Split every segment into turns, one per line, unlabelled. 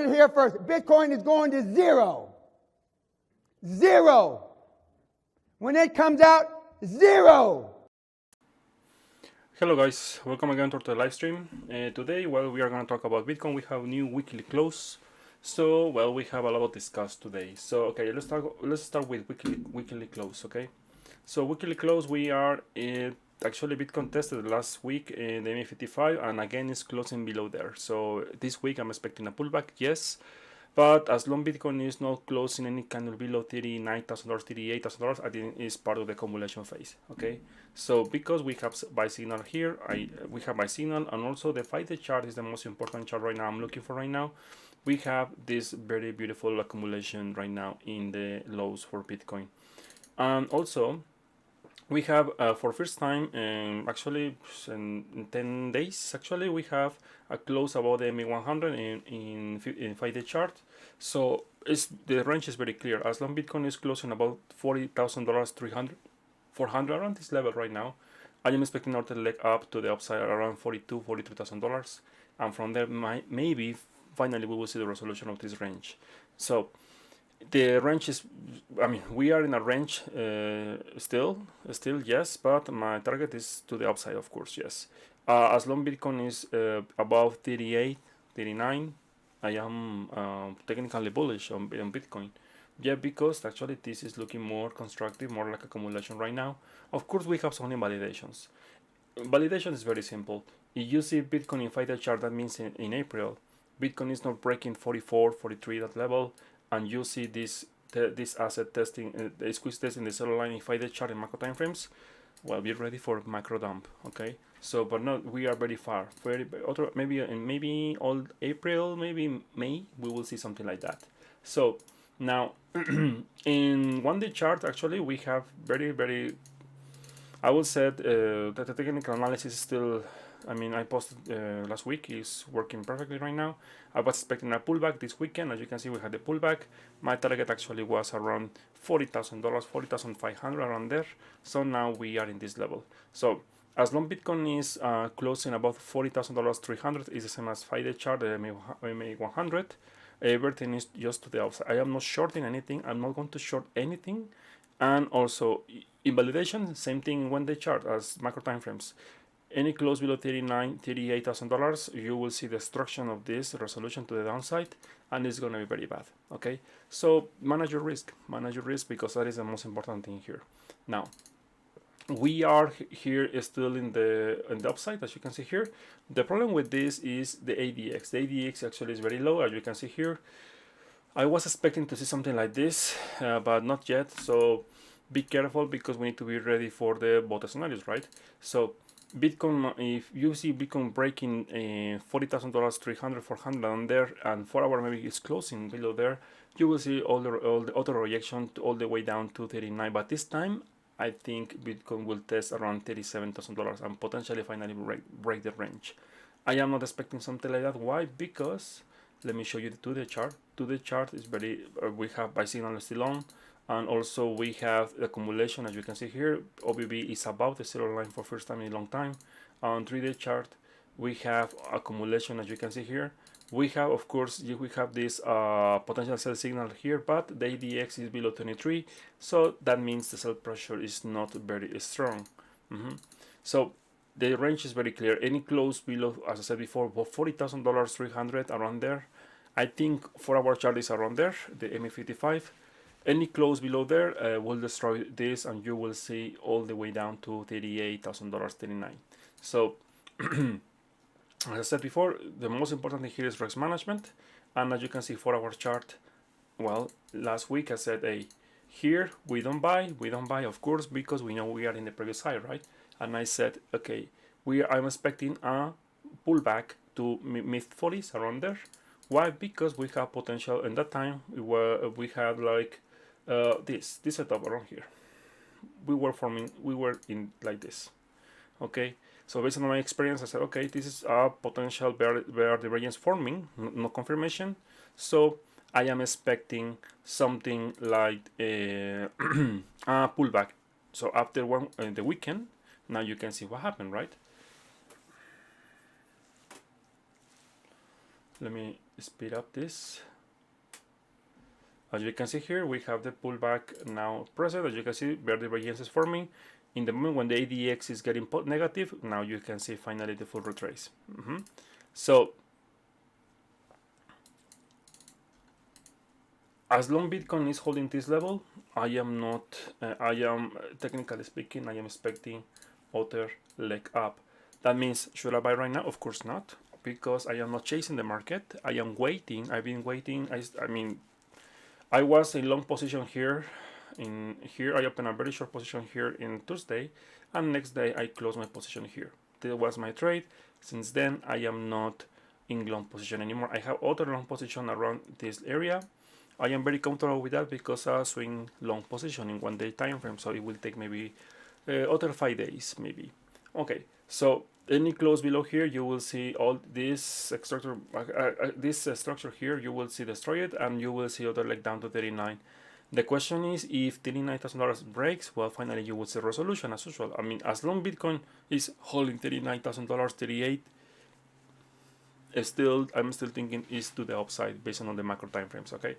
heard it here first. Bitcoin is going to zero. Zero. When it comes out, zero.
Hello guys, welcome again to the live stream. Today, we are going to talk about Bitcoin. We have new weekly close. So, we have a lot to discuss today. So, okay, let's start with weekly close, okay? So, weekly close, we are actually Bitcoin tested last week in the MA55 and again is closing below there. So, this week I'm expecting a pullback, yes. But as long Bitcoin is not closing any kind of below $39,000, $38,000, I think it's part of the accumulation phase. Okay, so because we have buy signal here, we have buy signal, and also the 5-day chart is the most important chart right now. I'm looking for right now. We have this very beautiful accumulation right now in the lows for Bitcoin, and also we have for first time actually in 10 days actually we have a close above the MA100 in 5-day chart. So the range is very clear. As long Bitcoin is closing about $40,000, 300, 400 around this level right now, I am expecting another leg up to the upside around $42,000, $43,000, and from there maybe finally we will see the resolution of this range. So the range is, I mean, we are in a range still yes, but my target is to the upside, of course, yes. As long Bitcoin is above 38, 39, I am technically bullish on Bitcoin. Yeah, because actually this is looking more constructive, more like accumulation right now. Of course, we have some invalidations. Validation is very simple. If you see Bitcoin in 5-day chart, that means in April, Bitcoin is not breaking 44, 43, that level, and you see this asset testing, the squeeze test in the seller line in 5-day chart in macro time frames, well, be ready for macro dump. Okay, so but not, we are very far, maybe all April, maybe May, we will see something like that. So now in 1-day chart, actually we have very, I will say that the technical analysis is still, I mean, I posted last week, is working perfectly right now. I was expecting a pullback this weekend. As you can see, we had the pullback. My target actually was around $40,000, $40,500, around there. So now we are in this level. So as long Bitcoin is closing above $40,000, 300 is the same as 5-day chart, the MA100. Everything is just to the upside. I am not shorting anything. I'm not going to short anything. And also invalidation, same thing in 1-day chart as macro time frames. Any close below $38,000, you will see destruction of this resolution to the downside, and it's going to be very bad. Okay, so manage your risk because that is the most important thing here. Now we are here still in the upside, as you can see here. The problem with this is the ADX. The ADX actually is very low, as you can see here. I was expecting to see something like this, but not yet. So be careful because we need to be ready for the both scenarios, right? So Bitcoin, if you see Bitcoin breaking $40,000, 300, 400 on there, and 4 hour maybe it's closing below there, you will see all the auto reaction all the way down to 39. But this time, I think Bitcoin will test around $37,000 and potentially finally break the range. I am not expecting something like that. Why? Because let me show you the 2-day chart. 2-day chart is very, we have buy signal still on. And also we have the accumulation, as you can see here. OBB is above the zero line for first time in a long time. On 3-day chart, we have accumulation, as you can see here. We have, of course, we have this potential sell signal here, but the ADX is below 23, so that means the sell pressure is not very strong. So the range is very clear. Any close below, as I said before, $40,000, 300, around there. I think 4-hour chart is around there, the MA55. Any close below there will destroy this, and you will see all the way down to $38,000, 39. So, as I said before, the most important thing here is risk management. And as you can see, 4-hour chart. Well, last week I said, hey, here we don't buy, of course, because we know we are in the previous high, right? And I said, okay, I'm expecting a pullback to mid-40s, around there. Why? Because we have potential. In that time, we had like this setup around here. We were in like this. Okay, so based on my experience, I said, okay, this is a potential bear divergence forming, no confirmation. So I am expecting something like a pullback. So after the weekend, now you can see what happened, right? Let me speed up this. As you can see here, we have the pullback now present. As you can see, very divergence is forming. In the moment when the ADX is getting negative, now you can see finally the full retrace. So as long Bitcoin is holding this level, I am technically speaking, I am expecting other leg up. That means, should I buy right now? Of course not, because I am not chasing the market. I am waiting. I've been waiting. I mean, I was in long position here. I opened a very short position here in Tuesday, and next day I closed my position here. That was my trade. Since then, I am not in long position anymore. I have other long position around this area. I am very comfortable with that because I swing long position in 1 day time frame, so it will take maybe other 5 days maybe. Okay, so any close below here, you will see all this structure. This structure here, you will see destroyed, and you will see other leg down to 39. The question is, if $39,000 breaks, well, finally you will see resolution as usual. I mean, as long Bitcoin is holding $39,000, 38. I'm still thinking is to the upside based on the macro time frames. Okay,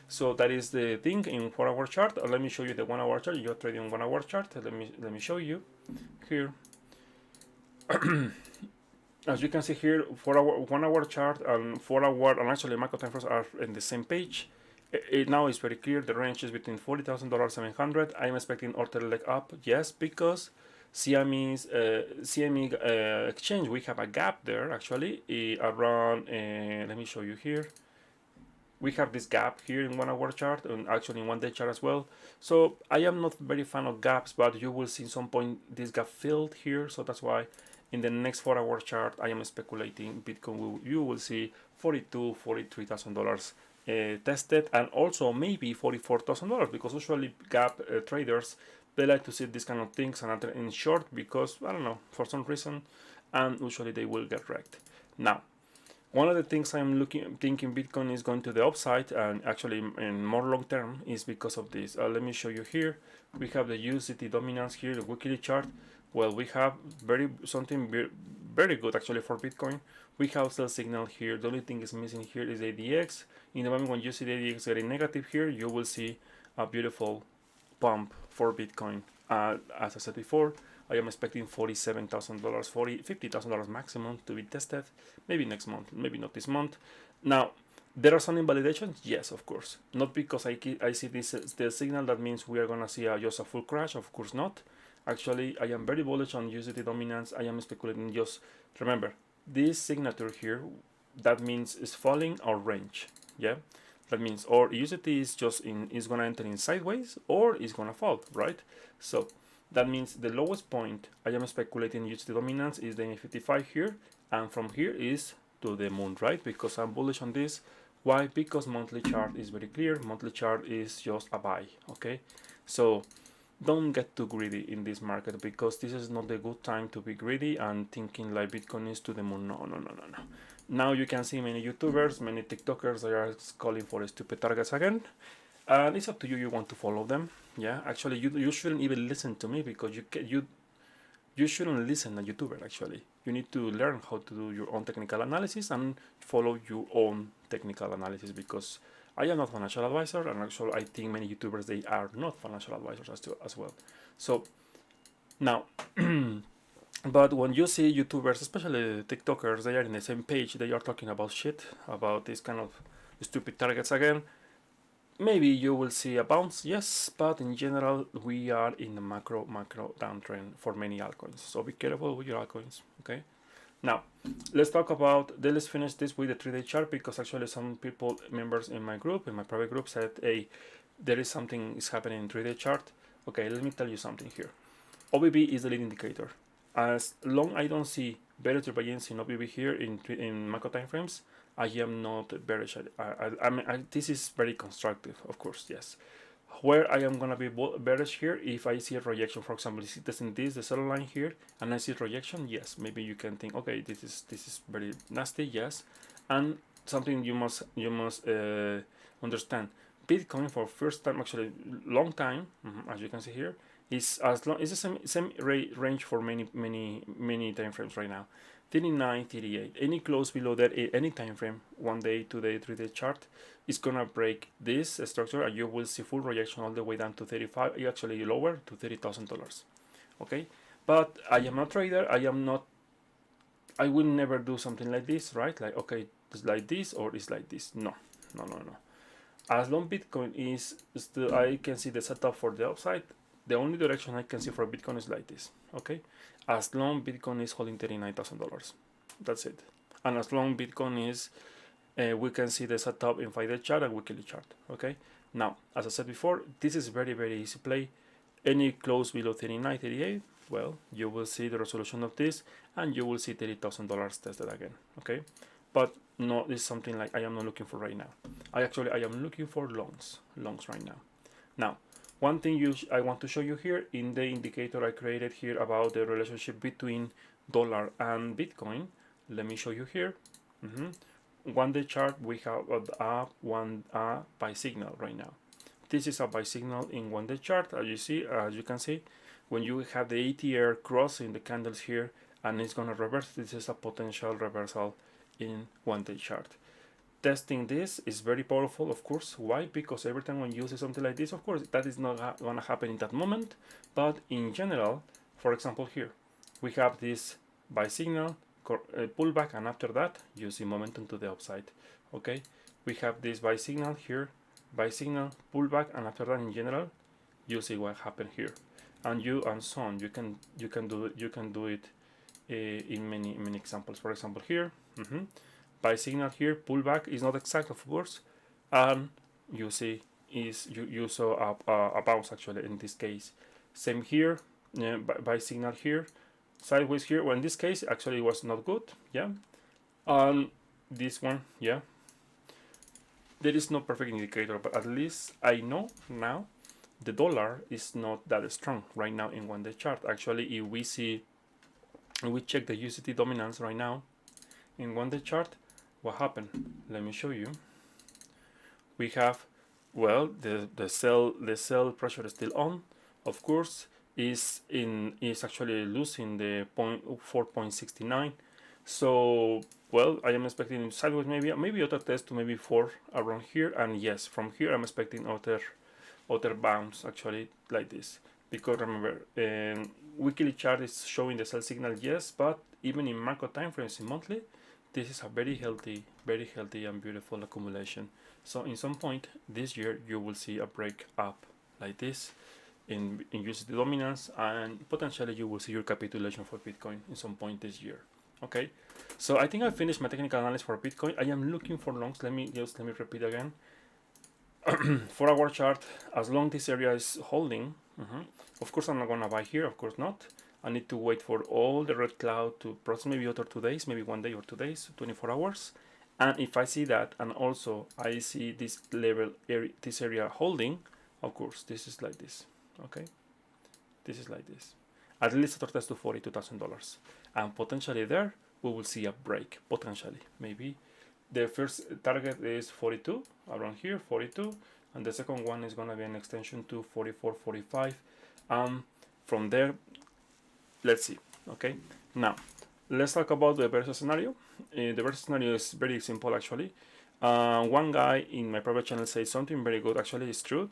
so that is the thing in 4-hour chart. Let me show you the 1-hour chart. You're trading 1-hour chart. Let me show you here. As you can see here, 1-hour chart and 4-hour and actually macro time frames are in the same page. Now it's very clear. The range is between $40,000 700. I'm expecting order leg up. Yes, because CME exchange, we have a gap there actually around, let me show you here. We have this gap here in 1-hour chart and actually in 1 day chart as well. So I am not very fan of gaps, but you will see some point this gap filled here. So that's why in the next 4-hour chart, I am speculating Bitcoin you will see $42,000, $43,000 tested, and also maybe $44,000 because usually gap traders, they like to see these kind of things and in short because I don't know, for some reason, and usually they will get wrecked. Now, one of the things I'm thinking Bitcoin is going to the upside and actually in more long term is because of this. Let me show you here. We have the USDT dominance here, the weekly chart. Well, we have something very good actually for Bitcoin. We have sell signal here. The only thing is missing here is ADX. In the moment when you see the ADX getting negative here, you will see a beautiful pump for Bitcoin. As I said before, I am expecting $47,000, $50,000 maximum to be tested. Maybe next month, maybe not this month. Now, there are some invalidations. Yes, of course. Not because I see this the signal that means we are gonna see just a full crash. Of course not. Actually, I am very bullish on USDT dominance. I am speculating just remember this signature here. That means is falling or range. Yeah, that means or USDT is just is gonna enter in sideways or is gonna fall, right? So that means the lowest point I am speculating USDT dominance is the 55 here, and from here is to the moon, right? Because I'm bullish on this. Why? Because monthly chart is very clear. Monthly chart is just a buy. Okay, so don't get too greedy in this market because this is not a good time to be greedy and thinking like Bitcoin is to the moon. No. Now you can see many YouTubers, many TikTokers, they are calling for stupid targets again. And it's up to you. You want to follow them. Yeah, actually, you shouldn't even listen to me because you shouldn't listen to a YouTuber. Actually, you need to learn how to do your own technical analysis and follow your own technical analysis because I am not a financial advisor, and actually, I think many YouTubers they are not financial advisors as well. So now, but when you see YouTubers, especially TikTokers, they are in the same page. They are talking about shit, about this kind of stupid targets again. Maybe you will see a bounce, yes, but in general, we are in the macro downtrend for many altcoins. So be careful with your altcoins, okay? Now, let's finish this with the 3-day chart because actually some members in my private group said, hey, there is something is happening in 3-day chart. Okay, let me tell you something here. OBB is the lead indicator. As long I don't see bearish divergence in OBB here in macro time frames, I am not bearish. This is very constructive, of course, yes. Where I am gonna be bearish here, if I see a rejection, for example, testing the seller line here, and I see rejection, yes, maybe you can think, okay, this is very nasty, yes, and something you must understand. Bitcoin for first time, actually long time, as you can see here, is the same range for many time frames right now. 39, 38. Any close below that, any time frame, 1 day, 2 day, 3 day chart, is gonna break this structure, and you will see full rejection all the way down to 35, actually lower to $30,000. Okay, but I am not trader. I will never do something like this, right? Like, okay, it's like this or it's like this. No, no, no, no. As long Bitcoin is still, I can see the setup for the upside. The only direction I can see for Bitcoin is like this. Okay, as long Bitcoin is holding $39,000, that's it. And as long Bitcoin is, we can see the setup in 5-day chart and weekly chart. Okay, now as I said before, this is very, very easy play. Any close below 39, 38, well, you will see the resolution of this and you will see $30,000 tested again. Okay, but no, this is something like I am not looking for right now. I am looking for longs right now. Now, one thing I want to show you here in the indicator I created here about the relationship between dollar and Bitcoin. Let me show you here. 1 day chart, we have a buy signal right now. This is a buy signal in 1 day chart. As you can see, when you have the ATR crossing the candles here and it's gonna reverse, this is a potential reversal in 1 day chart. Testing this is very powerful, of course. Why? Because every time when you use something like this, of course, that is not gonna happen in that moment, but in general, for example, here we have this buy signal, pullback, and after that you see momentum to the upside. Okay, we have this buy signal here, buy signal, pullback, and after that, in general, you see what happened here, and so on. You can do it in many examples. For example, here, buy signal here, pullback is not exact, of course, and you see you saw a bounce actually in this case. Same here, buy signal here, sideways here. Well, in this case, actually, it was not good. Yeah, this one, yeah. There is no perfect indicator, but at least I know now the dollar is not that strong right now in 1 day chart. Actually, if we check the USD dominance right now in 1 day chart, what happened? Let me show you. We have, well, the sell pressure is still on. Of course, is actually losing the 4.69. So, well, I am expecting sideways, maybe other test to maybe 4 around here, and yes, from here I'm expecting other bounce actually like this, because remember, weekly chart is showing the sell signal, yes, but even in macro time frames, in monthly, this is a very healthy and beautiful accumulation. So in some point this year you will see a break up like this in USD dominance, and potentially you will see your capitulation for Bitcoin in some point this year. Okay, so I think I finished my technical analysis for Bitcoin. I am looking for longs. Let me repeat again. 4 hour chart, as long this area is holding, of course I'm not gonna buy here, of course not. I need to wait for all the red cloud to process, maybe other 2 days, maybe 1 day or 2 days, 24 hours. And if I see that, and also I see this level area, this area holding, of course this is like this. Okay, this is like this. At least a test to $42,000, and potentially there we will see a break. Potentially, maybe the first target is 42, around here, 42, and the second one is gonna be an extension to 44, 45. From there, let's see. Okay, now let's talk about the versus scenario. The versus scenario is very simple actually. One guy in my private channel says something very good. Actually, it's true.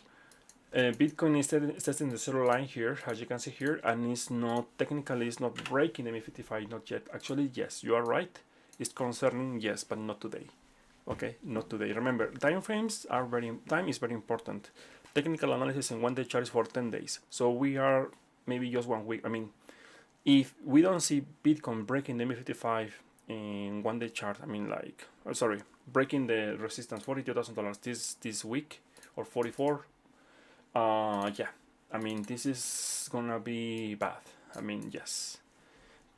Bitcoin is testing the zero line here, as you can see here, and it's not technically, it's not breaking the MA55, not yet. Actually, yes, you are right. It's concerning, yes, but not today. Okay, not today. Remember, time is very important. Technical analysis in 1 day chart is for 10 days. So we are maybe just 1 week. I mean, if we don't see Bitcoin breaking the MA55 in 1 day chart, I mean, like, breaking the resistance, $42,000 this week, or 44. Yeah, I mean, this is gonna be bad. I mean, yes,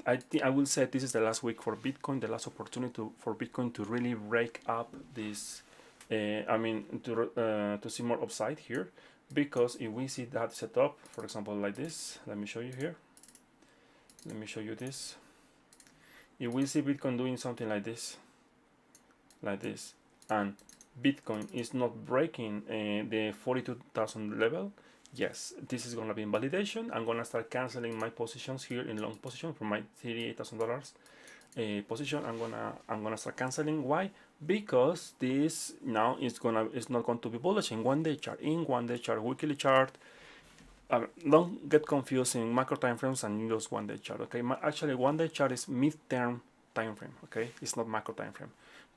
I will say this is the last week for Bitcoin, the last opportunity for Bitcoin to really break up this. I mean, to see more upside here, because if we see that setup, for example, like this, let me show you here. Let me show you this. If we see Bitcoin doing something like this, and Bitcoin is not breaking the 42,000 level, yes, this is gonna be invalidation. I'm gonna start canceling my positions here in long position for my $38,000, position. I'm gonna start canceling. Why? Because this now is not going to be bullish in 1 day chart. In 1 day chart, weekly chart. Don't get confused in macro time frames and just 1 day chart. Okay, actually 1 day chart is mid-term time frame. Okay, it's not macro time frame.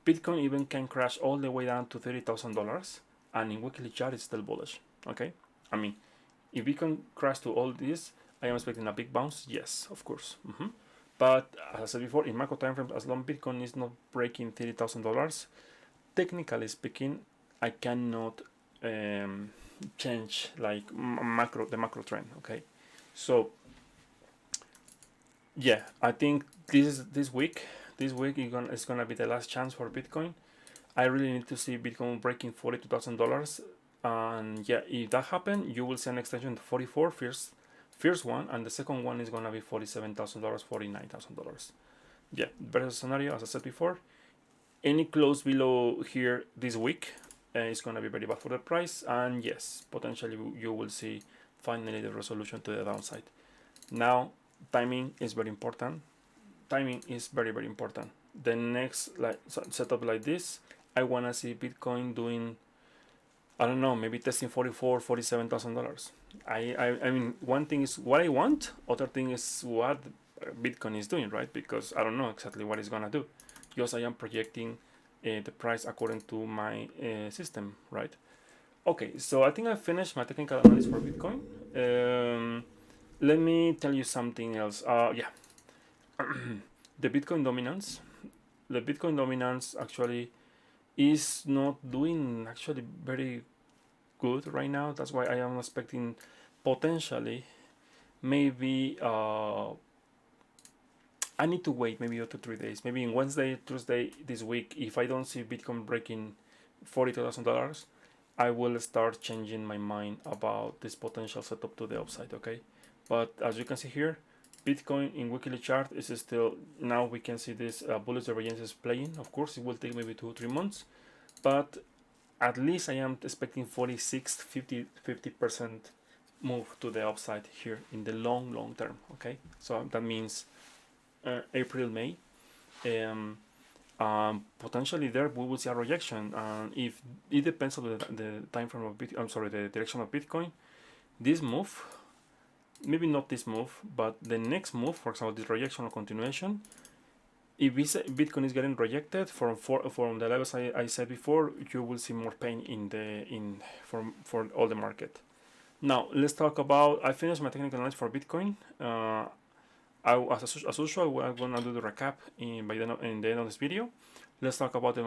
Bitcoin even can crash all the way down to $30,000, and in weekly chart it's still bullish. Okay, I mean, if Bitcoin crash to all this, I am expecting a big bounce. Yes, of course. But as I said before, in macro time frames, as long Bitcoin is not breaking $30,000, technically speaking, I cannot change like the macro trend. Okay, so yeah, I think this week is gonna be the last chance for Bitcoin. I really need to see Bitcoin breaking $42,000, and yeah, if that happens, you will see an extension to 44 first one, and the second one is gonna be $47,000, $49,000. Yeah, better scenario as I said before. Any close below here this week is gonna be very bad for the price, and yes, potentially you will see finally the resolution to the downside. Now, timing is very important. Timing is very important. The next setup like this, I wanna see Bitcoin doing, I don't know, maybe testing $47,000. I mean, one thing is what I want, other thing is what Bitcoin is doing, right? Because I don't know exactly what it's gonna do. Just I am projecting the price according to my system, right? Okay, so I think I finished my technical analysis for Bitcoin. Let me tell you something else. Yeah, the Bitcoin dominance. The Bitcoin dominance actually is not doing actually very good right now. That's why I am expecting potentially maybe I need to wait maybe 2 to 3 days. Maybe in Wednesday, Tuesday this week, if I don't see Bitcoin breaking $42,000, I will start changing my mind about this potential setup to the upside. Okay, but as you can see here, Bitcoin in weekly chart is still, now we can see this bullish divergence is playing. Of course, it will take maybe 2 or 3 months, but at least I am expecting 46, 50% move to the upside here in the long term. Okay, so that means April, May. Potentially there we will see a rejection. If it depends on the time frame of Bitcoin, I'm sorry, the direction of Bitcoin. This move, maybe not this move, but the next move, for example, this rejection or continuation. If Bitcoin is getting rejected from the levels I said before, you will see more pain for all the market. Now let's talk about. I finished my technical analysis for Bitcoin. As usual, I'm gonna do the recap in the end of this video. Let's talk about the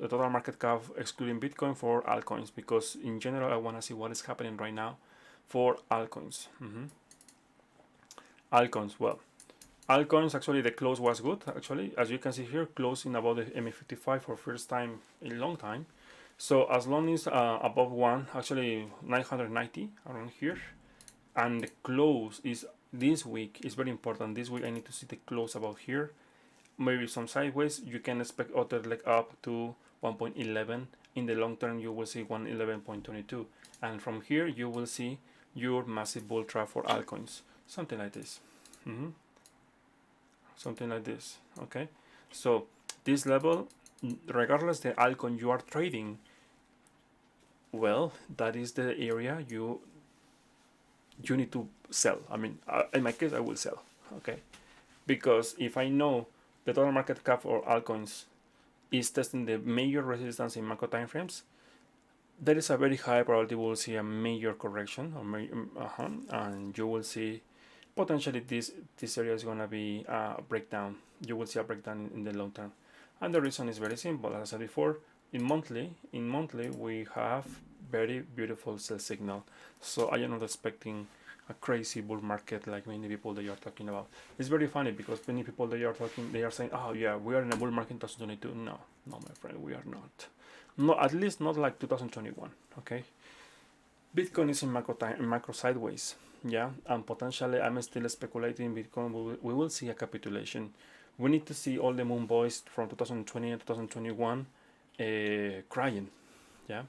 total market cap excluding Bitcoin for altcoins, because in general I wanna see what is happening right now for altcoins. Altcoins, well, altcoins actually the close was good. Actually, as you can see here, closing above the MA55 for first time in a long time. So as long as above one, actually 990 around here, and the close is this week is very important. This week I need to see the close about here, maybe some sideways. You can expect other leg up to 1.11. In the long term you will see 111.22, and from here you will see your massive bull trap for altcoins, something like this. Something like this. Okay, so this level, regardless the altcoin you are trading, well, that is the area you need to sell. I mean, in my case I will sell. Okay, because if I know the total market cap for altcoins is testing the major resistance in macro time frames, there is a very high probability we will see a major correction, and you will see potentially this area is going to be a breakdown. You will see a breakdown in the long term, and the reason is very simple. As I said before, in monthly we have very beautiful sell signal, so I am not expecting a crazy bull market like many people they are talking about. It's very funny because many people they are saying, oh yeah, we are in a bull market in 2022. No, my friend, we are not. No, at least not like 2021. Okay, Bitcoin is in macro sideways. Yeah, and potentially I'm still speculating Bitcoin. We will see a capitulation. We need to see all the moon boys from 2020 and 2021 crying. Yeah,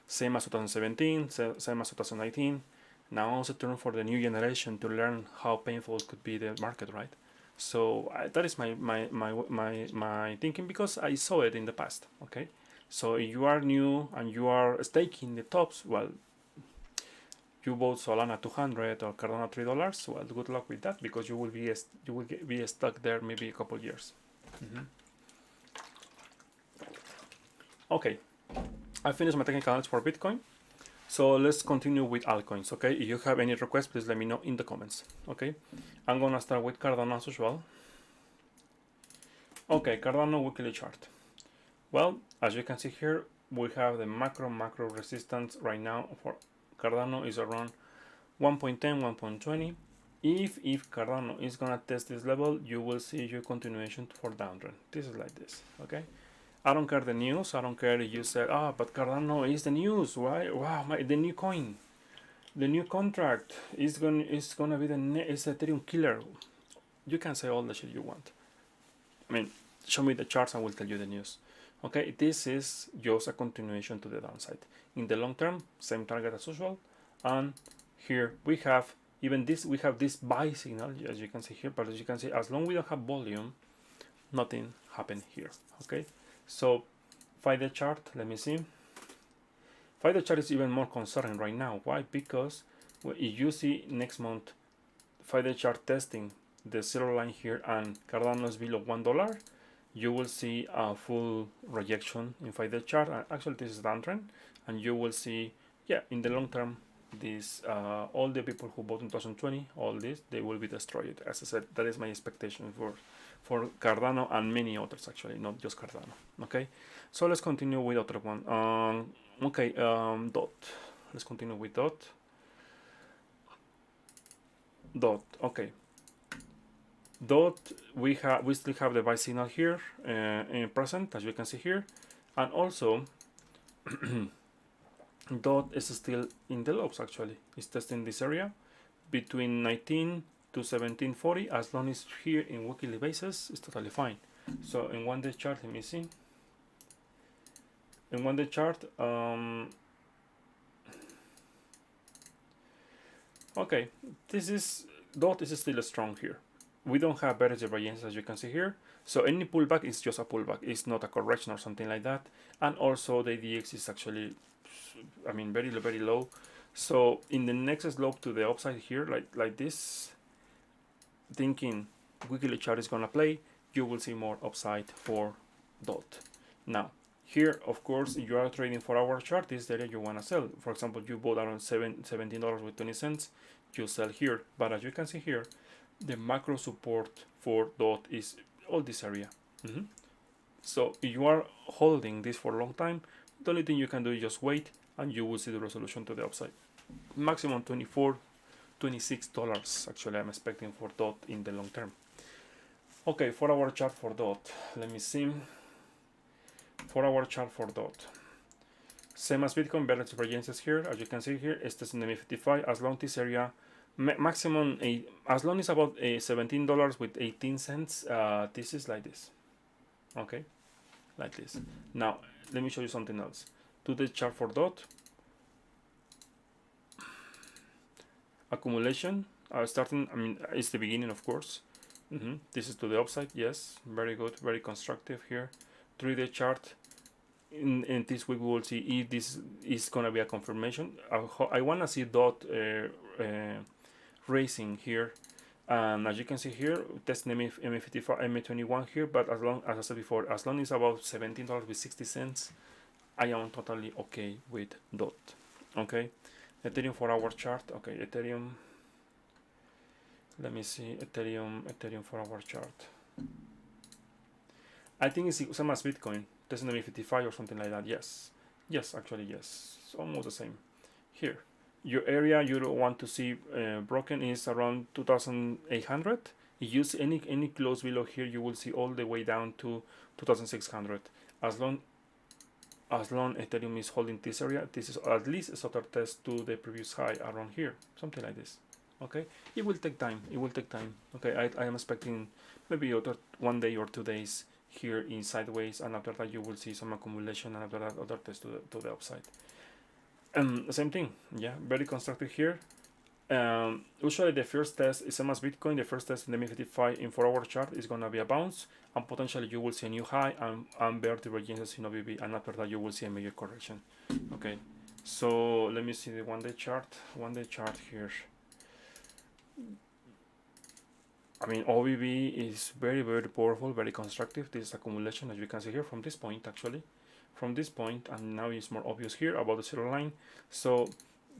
same as 2017, same as 2019. Now it's a turn for the new generation to learn how painful could be the market, right? So that is my thinking, because I saw it in the past. Okay, so if you are new and you are staking the tops, well, you bought Solana 200 or Cardano $3, well, good luck with that, because you will be stuck there maybe a couple years. Okay, I finished my technical analysis for Bitcoin. So let's continue with altcoins. Okay, if you have any requests, please let me know in the comments. Okay, I'm gonna start with Cardano as usual. Okay, Cardano weekly chart. Well, as you can see here, we have the macro resistance right now for Cardano is around 1.10, 1.20. If Cardano is gonna test this level, you will see your continuation for downtrend. This is like this. Okay, I don't care the news. I don't care if you said, but Cardano is the news. Why? Wow, the new coin, the new contract is gonna be is Ethereum killer. You can say all the shit you want. I mean, show me the charts and we'll tell you the news. Okay, this is just a continuation to the downside. In the long term, same target as usual. And here we have we have this buy signal, as you can see here. But as you can see, as long as we don't have volume, nothing happened here. Okay, so 5-day chart, let me see. 5-day chart is even more concerning right now. Why? Because if you see next month 5-day chart testing the zero line here and Cardano is below $1, you will see a full rejection in 5-day chart. And actually, this is downtrend, and you will see, yeah, in the long term, this all the people who bought in 2020, all this, they will be destroyed. As I said, that is my expectation for Cardano and many others, actually, not just Cardano. Okay, so let's continue with other one. DOT. Let's continue with DOT. Okay. DOT, we still have the buy signal here in present, as you can see here, and also DOT is still in the lows. Actually, it's testing this area between 19 to 1740. As long as here in weekly basis, it's totally fine. So in 1-day chart, let me see. In 1-day chart, okay, this is DOT is still strong here. We don't have better divergence, as you can see here. So any pullback is just a pullback. It's not a correction or something like that. And also the ADX is actually, I mean, very low. So in the next slope to the upside here, like this, thinking weekly chart is gonna play, you will see more upside for DOT. Now here, of course, you are trading 4-hour chart. This is the area you wanna sell. For example, you bought around $17.20. You sell here, but as you can see here, the macro support for DOT is all this area. So if you are holding this for a long time, the only thing you can do is just wait, and you will see the resolution to the upside. Maximum $24, $26 actually I'm expecting for DOT in the long term. Okay, 4-hour chart for DOT. Let me see. 4-hour chart for DOT. Same as Bitcoin, better divergences here. As you can see here, it's testing the MA55. As long as this area maximum as long as about $17 with 18 cents, this is like this. Okay, like this. Now let me show you something else. To the chart for DOT, accumulation starting, I mean, it's the beginning, of course. This is to the upside. Yes, very good, very constructive here. 3-day chart. In this week we will see if this is gonna be a confirmation. I wanna see DOT racing here, and as you can see here, testing MA55, MA21 here. But as long as I said before, as long as about $17 with 60 cents, I am totally okay with DOT. Okay, Ethereum 4-hour chart. Okay, Ethereum. Let me see Ethereum 4-hour chart. I think it's same as Bitcoin. Testing MA55 or something like that. Yes, actually yes, it's almost the same. Here, your area you don't want to see broken is around 2,800. If you see any close below here, you will see all the way down to 2,600. As long Ethereum is holding this area, this is at least a sort of test to the previous high around here, something like this. Okay, it will take time. Okay, I am expecting maybe 1 day or 2 days here in sideways, and after that you will see some accumulation, and after that other test to the upside. Same thing, yeah, very constructive here. Usually the first test is same as Bitcoin. The first test in the MA55 in 4-hour chart is gonna be a bounce, and potentially you will see a new high and bear divergences in OBB, and after that you will see a major correction. Okay, so let me see the 1-day chart. 1-day chart here. I mean, OBB is very, very powerful, very constructive. This is accumulation, as you can see here, from this point, actually. From this point, and now it's more obvious here about the zero line. So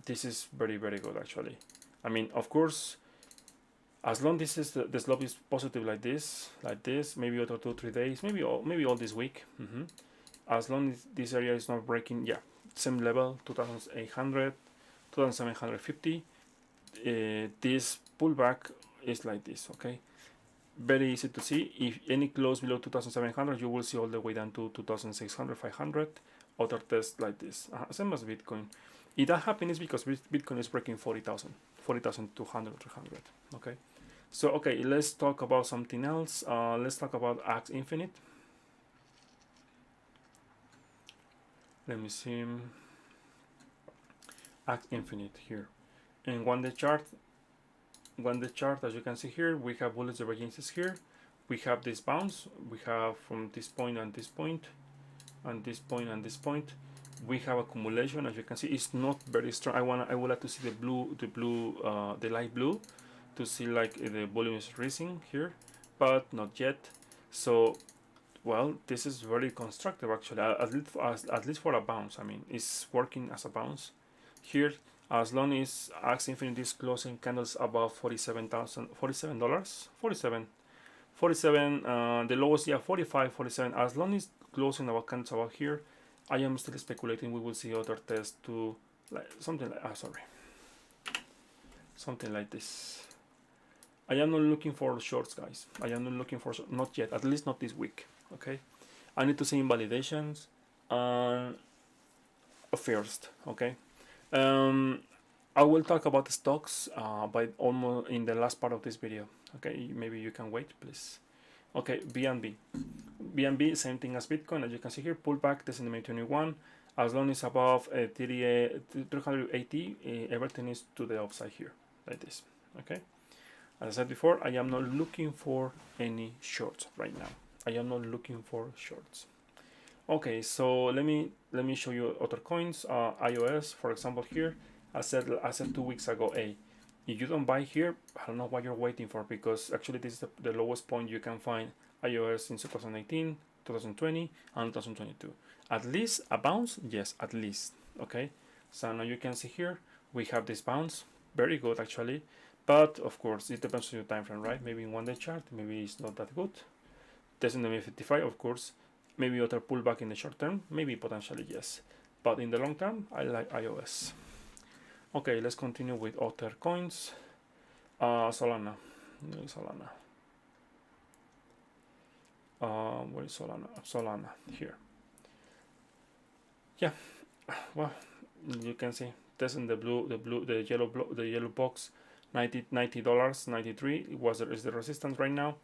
this is very, very good, actually. I mean, of course, as long as the slope is positive like this, maybe after 2-3 days, maybe all this week. As long as this area is not breaking, yeah, same level, 2,800, 2,750. This pullback is like this, okay? Very easy to see. If any close below 2,700, you will see all the way down to 2,600, 500. Other tests like this, same as Bitcoin. If that happens, it's because Bitcoin is breaking 40,000, 40,200, 300. Okay, so okay, let's talk about something else. Let's talk about Axie Infinite. Let me see. Axie Infinite here. In 1-day chart, as you can see here, we have bullish divergences here. We have this bounce. We have from this point and this point, and this point and this point. We have accumulation, as you can see. It's not very strong. I would like to see the light blue, to see like the volume is rising here, but not yet. So, well, this is very constructive actually. At least for a bounce. I mean, it's working as a bounce here. As long as Axie Infinite is closing candles above $47, the lowest, yeah, 45, 47. As long as closing about candles about here, I am still speculating we will see other tests to like something like this. I am not looking for shorts, guys. I am not looking for not yet, at least not this week. Okay, I need to see invalidations first. Okay. I will talk about the stocks by almost in the last part of this video. Okay, maybe you can wait, please. Okay, BNB, same thing as Bitcoin. As you can see here, pullback, this in the May 21. As long as above 380, everything is to the upside here, like this. Okay, as I said before, I am not looking for any shorts right now. I am not looking for shorts. Okay, so let me show you other coins. iOS, for example, here. I said 2 weeks ago, hey, if you don't buy here, I don't know what you're waiting for, because actually this is the lowest point you can find iOS in 2018, 2020, and 2022. At least a bounce, yes, at least. Okay, so now you can see here we have this bounce, very good actually, but of course it depends on your time frame, right? Maybe in 1-day chart, maybe it's not that good. This in the MA55, of course. Maybe other pullback in the short term, maybe potentially yes, but in the long term, I like iOS. Okay, let's continue with other coins. Solana. Where is Solana? Solana here. Yeah, well, you can see this in the yellow box, $90, 93 is the resistance right now.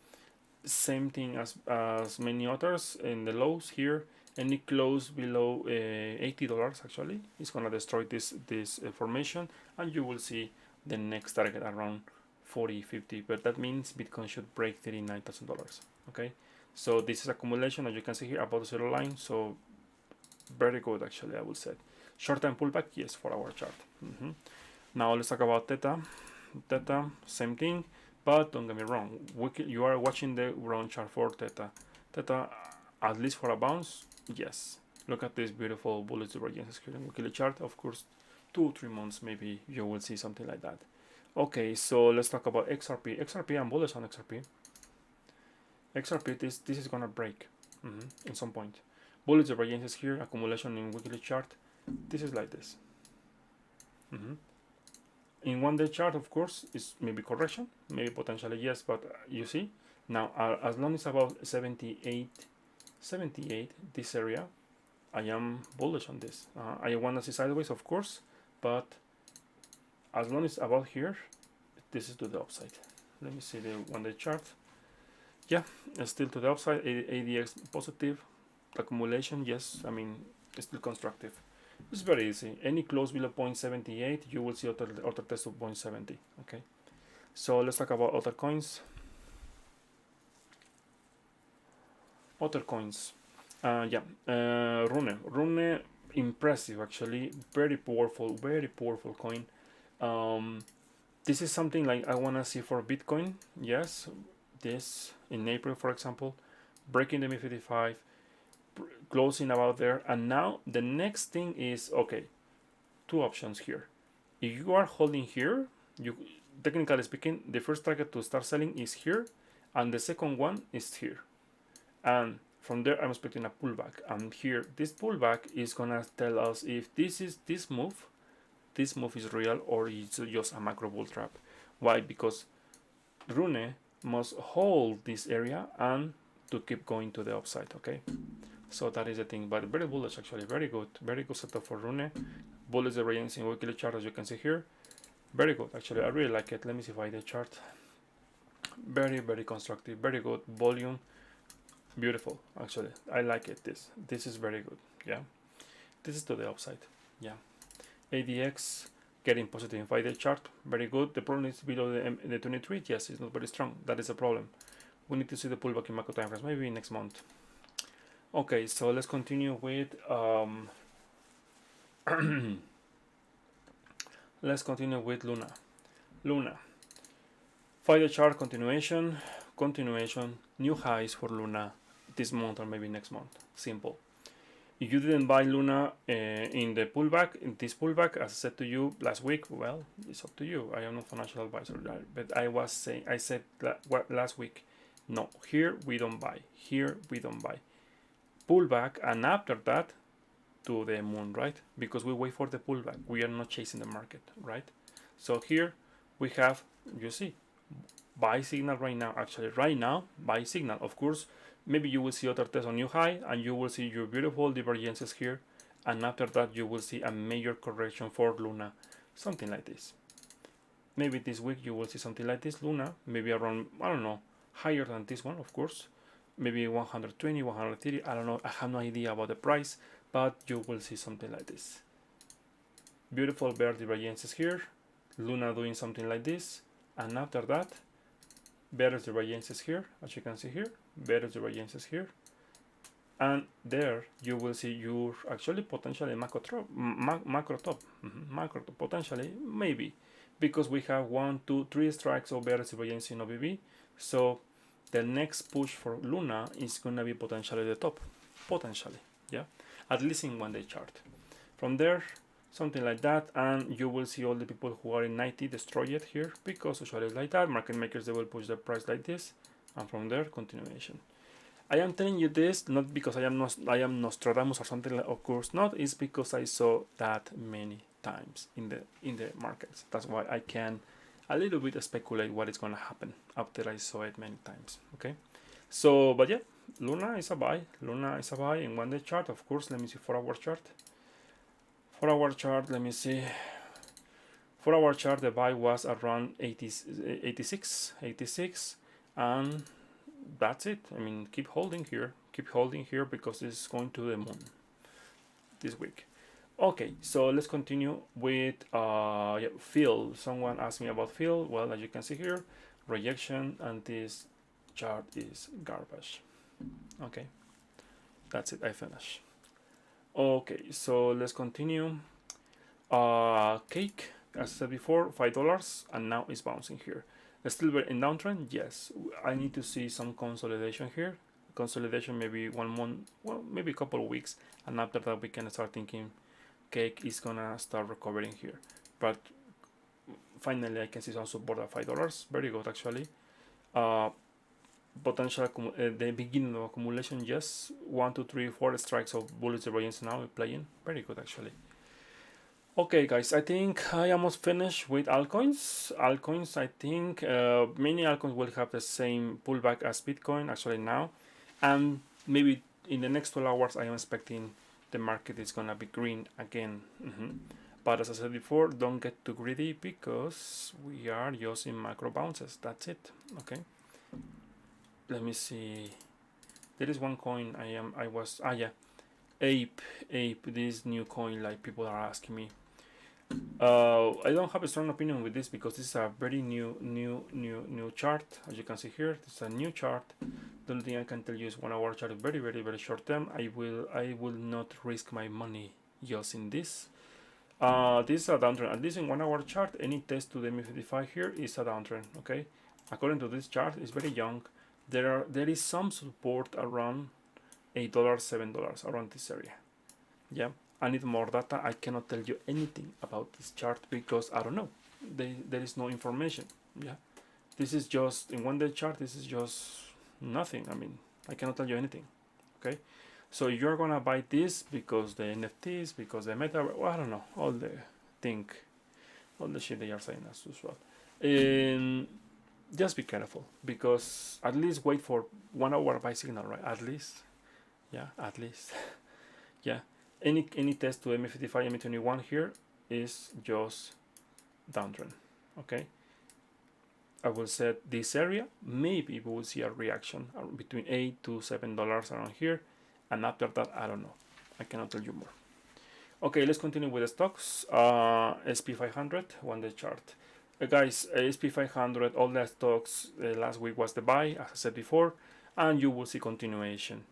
Same thing as many others in the lows here. Any close below $80 actually is gonna destroy this formation, and you will see the next target around 40, 50. But that means Bitcoin should break $39,000. Okay, so this is accumulation, as you can see here, above the zero line. So very good actually, I would say. Short-term pullback, yes, for our chart. Now let's talk about Theta. Theta, same thing. But don't get me wrong, you are watching the wrong chart for Theta. Theta, at least for a bounce, yes. Look at this beautiful bullish divergence here in weekly chart. Of course, 2-3 months maybe you will see something like that. Okay, so let's talk about XRP. XRP, I'm bullish on XRP. XRP, this is gonna break in some point. Bullish divergences here, accumulation in weekly chart. This is like this. In 1-day chart, of course, is maybe correction, maybe potentially yes, but you see now as long as about 78, this area, I am bullish on this. I want to see sideways, of course, but as long as about here, this is to the upside. Let me see the 1-day chart. Yeah, it's still to the upside. ADX positive, accumulation, yes. I mean, it's still constructive. It's very easy. Any close below 0.78, you will see other test of 0.70. Okay. So let's talk about other coins. Other coins. Rune, impressive actually. Very powerful coin. This is something like I wanna see for Bitcoin. Yes, this in April, for example, breaking the MI55, closing about there, and now the next thing is okay. Two options here. If you are holding here, you technically speaking, the first target to start selling is here, and the second one is here. And from there, I'm expecting a pullback. And here, this pullback is gonna tell us if this move is real or it's just a macro bull trap. Why? Because Rune must hold this area and to keep going to the upside. Okay. So that is the thing, but very bullish actually, very good setup for Rune. Bullish variance in weekly chart as you can see here. Very good actually, I really like it. Let me see if I the chart. Very constructive, very good volume, beautiful actually. I like it. This is very good. Yeah, this is to the upside. Yeah, ADX getting positive in 5-day chart, very good. The problem is below the 23. Yes, it's not very strong. That is a problem. We need to see the pullback in macro time frames, maybe next month. Okay, so let's continue with let's continue with Luna. 5-day chart continuation, new highs for Luna this month or maybe next month. Simple. If you didn't buy Luna in the pullback, in this pullback, as I said to you last week, well, it's up to you. I am not financial advisor, but I said last week, no, here we don't buy. Pullback, and after that, to the moon, right? Because we wait for the pullback. We are not chasing the market, right? So here we have, you see, buy signal right now. Actually, right now, buy signal. Of course, maybe you will see other test on new high, and you will see your beautiful divergences here. And after that, you will see a major correction for Luna, something like this. Maybe this week you will see something like this, Luna. Maybe around, I don't know, higher than this one, of course. Maybe 120, 130. I don't know. I have no idea about the price, but you will see something like this. Beautiful bear divergences here. Luna doing something like this, and after that, bearish divergences here, as you can see here, bearish divergences here, and there you will see your actually potentially macro top, potentially, maybe, because we have 1, 2, 3 strikes of bearish divergence in OBB. So the next push for Luna is gonna be potentially the top, potentially, yeah, at least in 1-day chart. From there, something like that, and you will see all the people who are in 90 destroy it here, because usually it's like that. Market makers, they will push the price like this, and from there, continuation. I am telling you this not because I am Nostradamus or something like, of course not. It's because I saw that many times in the markets. That's why I can a little bit speculate what is going to happen after I saw it many times. Okay, so but yeah, Luna is a buy in 1-day chart. Of course, let me see 4-hour chart. 4-hour chart, let me see. 4-hour chart, the buy was around 86, and that's it. I mean, keep holding here because it's going to the moon this week. Okay, so let's continue with Phil. Someone asked me about Phil. Well, as you can see here, rejection, and this chart is garbage. Okay, that's it. I finish. Okay, so let's continue. Cake, as I said before, $5, and now it's bouncing here. It's still in downtrend. Yes, I need to see some consolidation here. Consolidation, maybe 1 month, well, maybe a couple of weeks, and after that we can start thinking Cake is gonna start recovering here. But finally, I can see some support at $5. Very good, actually. Potential the beginning of accumulation. Yes, 1, 2, 3, 4 strikes of bullish divergence now playing. Very good, actually. Okay, guys, I think I almost finished with altcoins. I think many altcoins will have the same pullback as Bitcoin actually now, and maybe in the next 12 hours I am expecting the market is gonna be green again. But as I said before, don't get too greedy because we are just in macro bounces. That's it. Okay. Let me see. There is one coin Ape, this new coin, like people are asking me. I don't have a strong opinion with this because this is a very new chart. As you can see here, this is a new chart. The only thing I can tell you is 1 hour chart, very short term. I will not risk my money just in this. This is a downtrend. At least in 1 hour chart, any test to the MA55 here is a downtrend. Okay, according to this chart, it's very young. There is some support around $8, $7 around this area. Yeah, I need more data. I cannot tell you anything about this chart because I don't know. There is no information. Yeah, this is just in 1 day chart. This is just nothing. I mean, I cannot tell you anything. Okay, so you're gonna buy this because the NFTs, because the meta. Well, I don't know all the shit they are saying as well. And just be careful because at least wait for 1 hour buy signal, right? At least, yeah, at least, yeah. Any test to MA55, MA21 here is just downtrend. Okay, I will set this area. Maybe we will see a reaction between $8 to $7 around here, and after that, I don't know. I cannot tell you more. Okay, let's continue with the stocks. SP500 1 day chart. Guys, SP500, all the stocks last week was the buy, as I said before, and you will see continuation.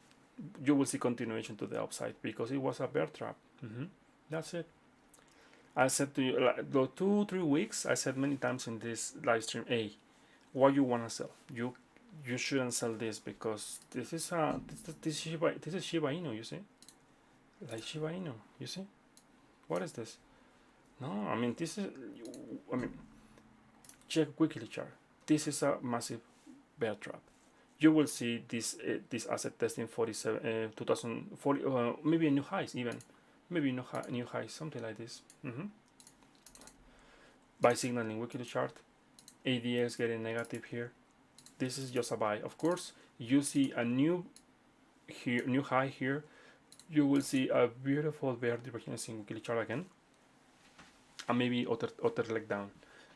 You will see continuation to the upside because it was a bear trap. That's it. I said to you, like, the 2-3 weeks, I said many times in this live stream, hey, what you wanna sell? You shouldn't sell this because this is Shiba Inu, you see, like Shiba Inu, you see. What is this? No, I mean this is. I mean, check weekly chart. This is a massive bear trap. You will see this asset testing 47, 2040, maybe a new highs even, maybe new highs, something like this. Buy signal in weekly chart. ADX getting negative here. This is just a buy. Of course, you see a new high here. You will see a beautiful bear divergence in weekly chart again, and maybe other leg down.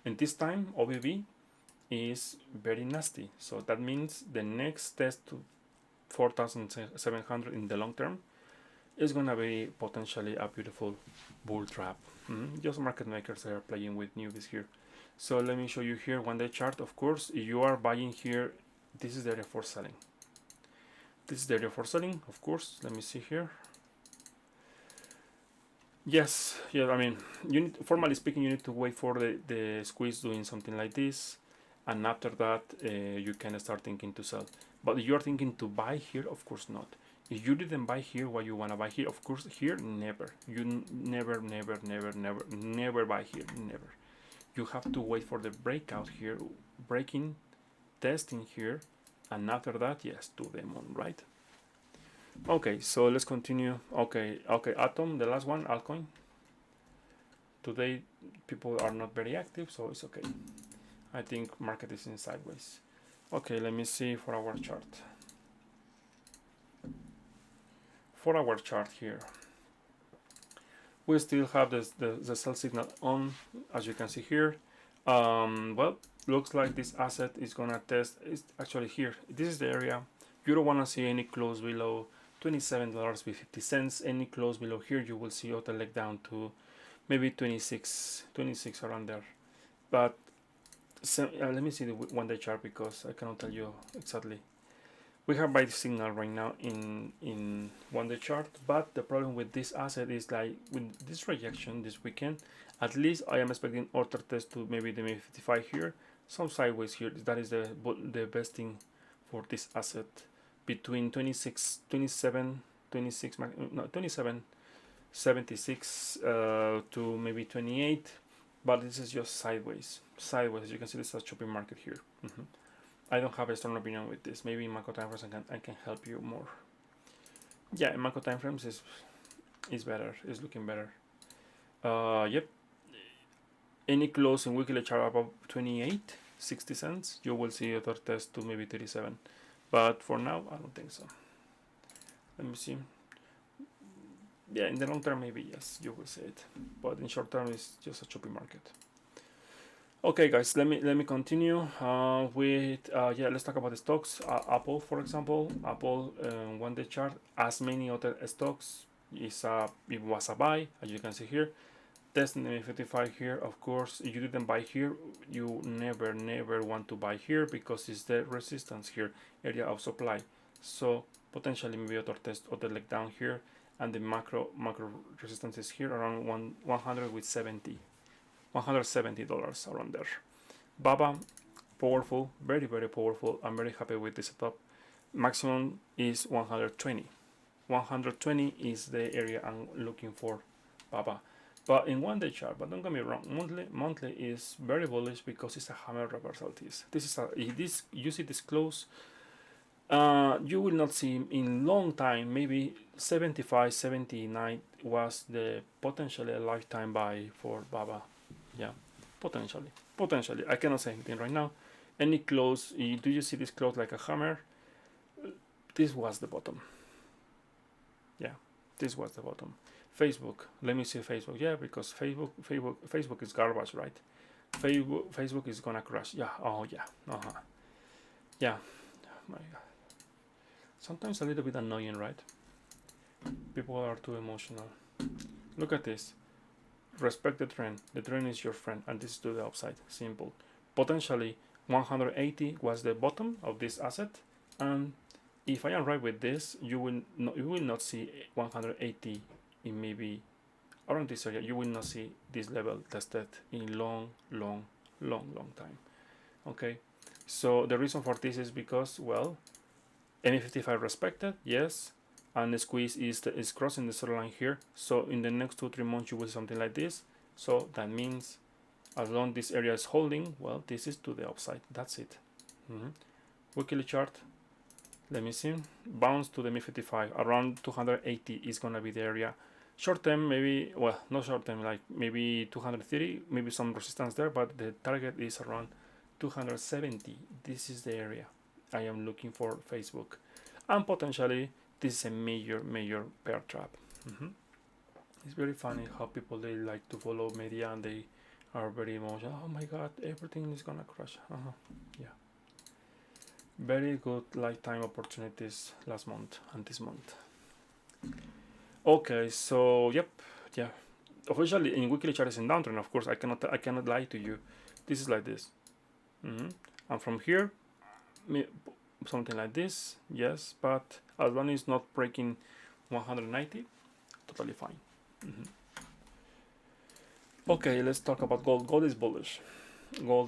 And this time OBV is very nasty, so that means the next test to 4,700 in the long term is gonna be potentially a beautiful bull trap. Just market makers are playing with newbies here. So let me show you here 1 day chart. Of course, if you are buying here, this is the area for selling. This is the area for selling, of course. Let me see here. Yes, yeah, I mean, you need, formally speaking, you need to wait for the squeeze doing something like this, and after that you can start thinking to sell. But if you're thinking to buy here, of course not. If you didn't buy here what you want to buy here, of course here, never. You never buy here, never. You have to wait for the breakout here, breaking, testing here, and after that, yes, to the moon, right? Okay, so let's continue. Okay, Atom, the last one, altcoin. Today people are not very active, so it's okay. I think market is in sideways. Okay, let me see for our chart. For our chart here, we still have the sell signal on, as you can see here. Well, looks like this asset is gonna test. It's actually here. This is the area. You don't want to see any close below $27.50. Any close below here, you will see auto leg down to maybe 26 around there. But so, let me see the 1 day chart because I cannot tell you exactly. We have buy signal right now in 1 day chart, but the problem with this asset is like with this rejection this weekend, at least I am expecting order test to maybe the 55 here, some sideways here. That is the best thing for this asset, between 27 76 to maybe 28, but this is just sideways. As you can see, this is a choppy market here. I don't have a strong opinion with this. Maybe in macro timeframes I can help you more. Yeah, in macro timeframes is better, is looking better. Yep. Any close in weekly chart above 28.60 cents, you will see other test to maybe 37. But for now, I don't think so. Let me see. Yeah, in the long term, maybe yes, you will see it. But in short term, it's just a choppy market. Okay, guys, let me continue with yeah. Let's talk about the stocks. Apple, for example, Apple 1 day chart, as many other stocks, it was a buy, as you can see here. Testing the 55 here. Of course, if you didn't buy here, you never want to buy here because it's the resistance here, area of supply. So potentially maybe other test other leg down here, and the macro resistance is here around 100 with 70, $170 around there. Baba, powerful, very powerful. I'm very happy with this setup. Maximum is 120. 120 is the area I'm looking for, Baba. But in 1 day chart, but don't get me wrong, monthly is very bullish because it's a hammer reversal. This is if this you see this close, you will not see in long time. Maybe 75, 79 was the potentially a lifetime buy for Baba. Yeah, potentially. I cannot say anything right now. Any close? Do you see this close like a hammer? This was the bottom. Yeah, this was the bottom. Facebook, let me see Facebook. Yeah, because Facebook is garbage, right? Facebook is gonna crash. Yeah. Oh yeah. Yeah. My God. Sometimes a little bit annoying, right? People are too emotional. Look at this. Respect the trend. The trend is your friend, and this is to the upside. Simple. Potentially 180 was the bottom of this asset, and if I am right with this, you will not see 180 in maybe around this area. You will not see this level tested in long time. Okay, so the reason for this is because, well, MA55 respected, yes, and the squeeze is crossing the center line here. So in the next 2-3 months you will see something like this. So that means as long this area is holding, well, this is to the upside. That's it. Weekly chart. Let me see. Bounce to the MA55 around 280 is gonna be the area. Short term, maybe, well, not short term, like maybe 230, maybe some resistance there, but the target is around 270. This is the area I am looking for Facebook, and potentially this is a major bear trap. It's very funny how people, they like to follow media and they are very emotional. Oh my God, everything is gonna crash. Yeah. Very good lifetime opportunities last month and this month. Okay, so yeah. Officially in weekly chart is in downtrend. Of course, I cannot lie to you. This is like this, and from here, something like this. Yes, but as long as it's not breaking 190, totally fine. Okay, let's talk about gold. Gold is bullish. 1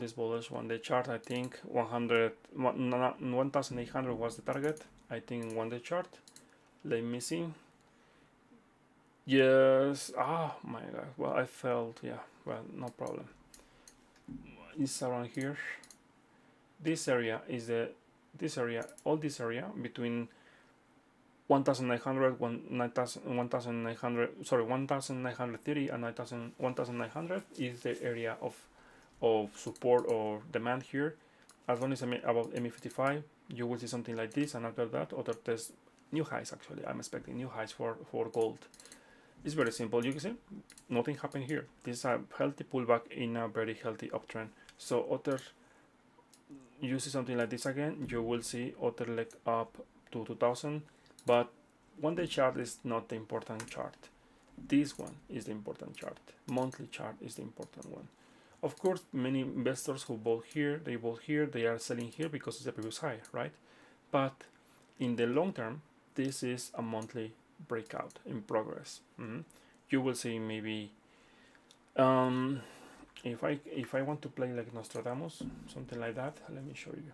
day chart. I think 1,800 was the target. I think in 1 day chart. Let me see. Yes. Oh my God. Well, I felt, yeah. Well, no problem. It's around here. This area is all this area between 1,900, 1,900, sorry, 1,930 and 1,900 is the area of support or demand here. As long as I'm above MA55, you will see something like this, and after that, other test new highs. Actually, I'm expecting new highs for gold. It's very simple. You can see nothing happened here. This is a healthy pullback in a very healthy uptrend. So other, you see something like this again, you will see other leg up to 2000. But 1 day chart is not the important chart. This one is the important chart. Monthly chart is the important one. Of course, many investors who bought here, they are selling here because it's a previous high, right? But in the long term, this is a monthly breakout in progress. You will see maybe, if I want to play like Nostradamus, something like that, let me show you.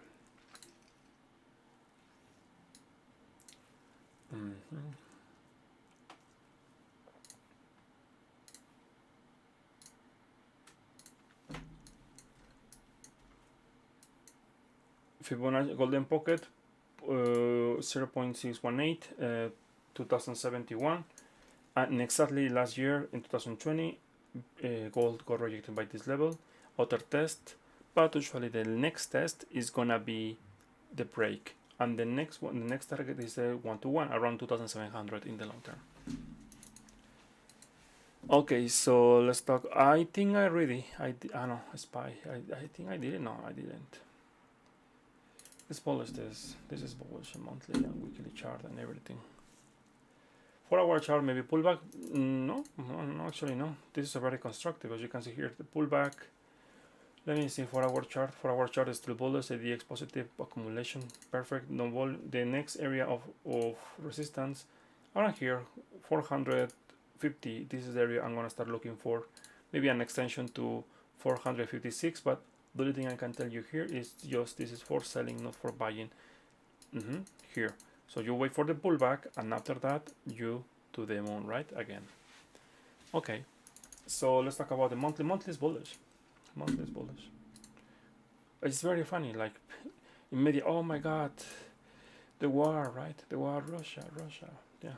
Fibonacci golden pocket, 0.618, 2071, and exactly last year in 2020, gold got rejected by this level. Other test, but usually the next test is gonna be the break, and the next target is the 1-to-1 around 2,700 in the long term. Okay, so let's talk. I think I think I did it. No, I didn't. Let's polish this. This is bullish monthly and weekly chart and everything. 4-hour chart, maybe pullback. No, actually no. This is a very constructive, as you can see here, the pullback. Let me see 4-hour chart. 4-hour chart is still bullish, ADX positive, accumulation, perfect. The next area of resistance around here, 450. This is the area I'm gonna start looking for. Maybe an extension to 456, but the only thing I can tell you here is just this is for selling, not for buying. Here. So you wait for the pullback, and after that you to the moon, right? Again. Okay. So let's talk about the monthly. Monthly is bullish. Monthly is bullish. It's very funny. Like immediate. Oh my God, the war, right? The war, Russia. Yeah.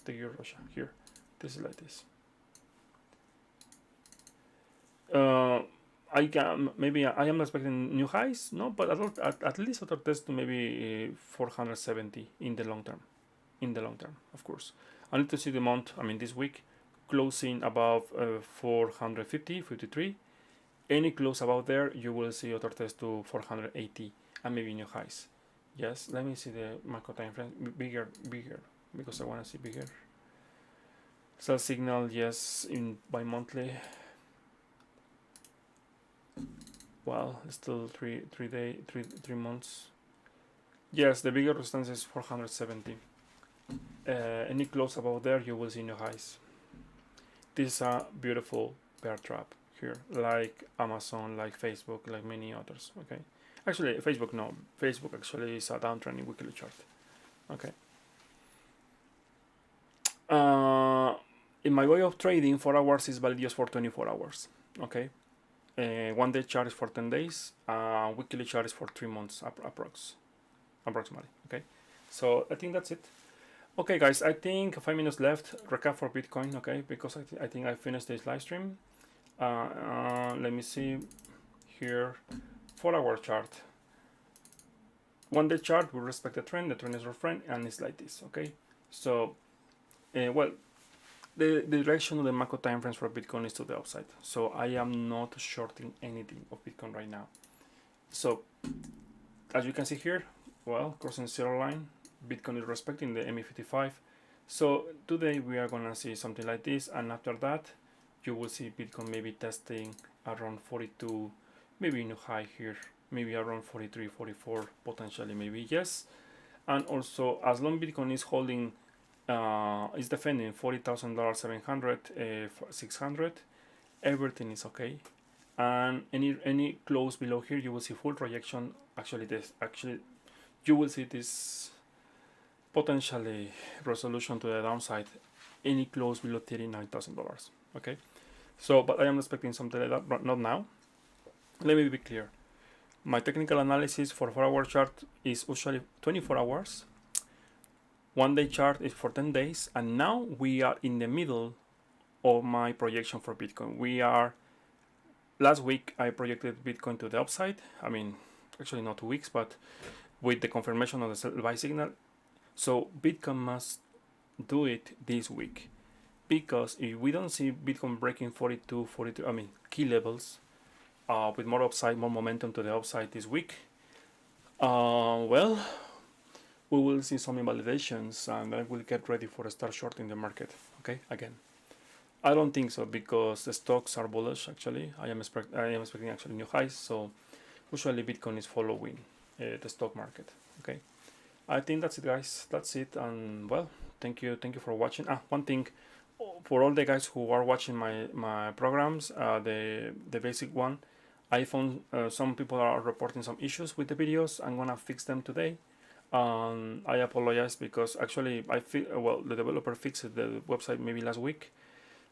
The year Russia. Here. This is like this. Maybe I am expecting new highs, no, but at least other test to maybe 470 in the long term. In the long term, of course. I need to see the month. I mean, this week closing above 450, 53. Any close about there, you will see other test to 480 and maybe new highs. Yes, let me see the macro time frame bigger, because I want to see bigger. Sell signal, yes, in by monthly. Well, still three months. Yes, the bigger resistance is 470. Any close above there, you will see new highs. This is a beautiful bear trap here, like Amazon, like Facebook, like many others. Okay, actually Facebook no. Facebook actually is a downtrending weekly chart. Okay. In my way of trading, 4 hours is valid just for 24 hours. Okay. 1 day chart is for 10 days. Weekly chart is for 3 months approximately. Okay, so I think that's it. Okay, guys, I think 5 minutes left. Recap for Bitcoin. Okay, because I think I finished this live stream. Let me see here. 4 hour chart. 1 day chart will respect the trend. The trend is our friend, and it's like this. Okay, so well. The direction of the macro time frames for Bitcoin is to the upside. So I am not shorting anything of Bitcoin right now. So as you can see here, well, crossing zero line, Bitcoin is respecting the MA55. So today we are gonna see something like this, and after that you will see Bitcoin maybe testing around 42, maybe new high here, maybe around 43, 44, potentially maybe, yes. And also as long Bitcoin is holding is defending $40,000, 700, 600, everything is okay. And any close below here, you will see full rejection. Actually you will see this potentially resolution to the downside. Any close below $39,000. Okay, so but I am expecting something like that, but not now. Let me be clear. My technical analysis for 4 hour chart is usually 24 hours. 1 day chart is for 10 days, and now we are in the middle of my projection for Bitcoin. Last week I projected Bitcoin to the upside. I mean, actually not 2 weeks, but with the confirmation of the sell buy signal. So Bitcoin must do it this week, because if we don't see Bitcoin breaking 42, I mean key levels, with more upside, more momentum to the upside this week, well, we will see some invalidations, and I will get ready for a start shorting the market. Okay, again, I don't think so, because the stocks are bullish. Actually, I am expecting actually new highs. So usually Bitcoin is following the stock market. Okay, I think that's it, guys. That's it, and well, thank you for watching. One thing, for all the guys who are watching my programs, the basic one, I found some people are reporting some issues with the videos. I'm gonna fix them today. I apologize, because actually the developer fixed the website maybe last week.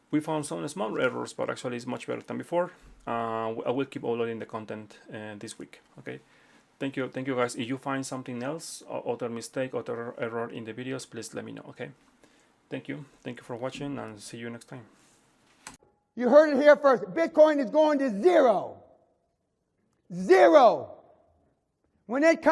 We found some small errors, but actually it's much better than before. I will keep uploading the content this week. Okay, thank you guys. If you find something else, other mistake, other error in the videos, please let me know. Okay, thank you for watching, and see you next time.
You heard it here first. Bitcoin is going to zero. When it comes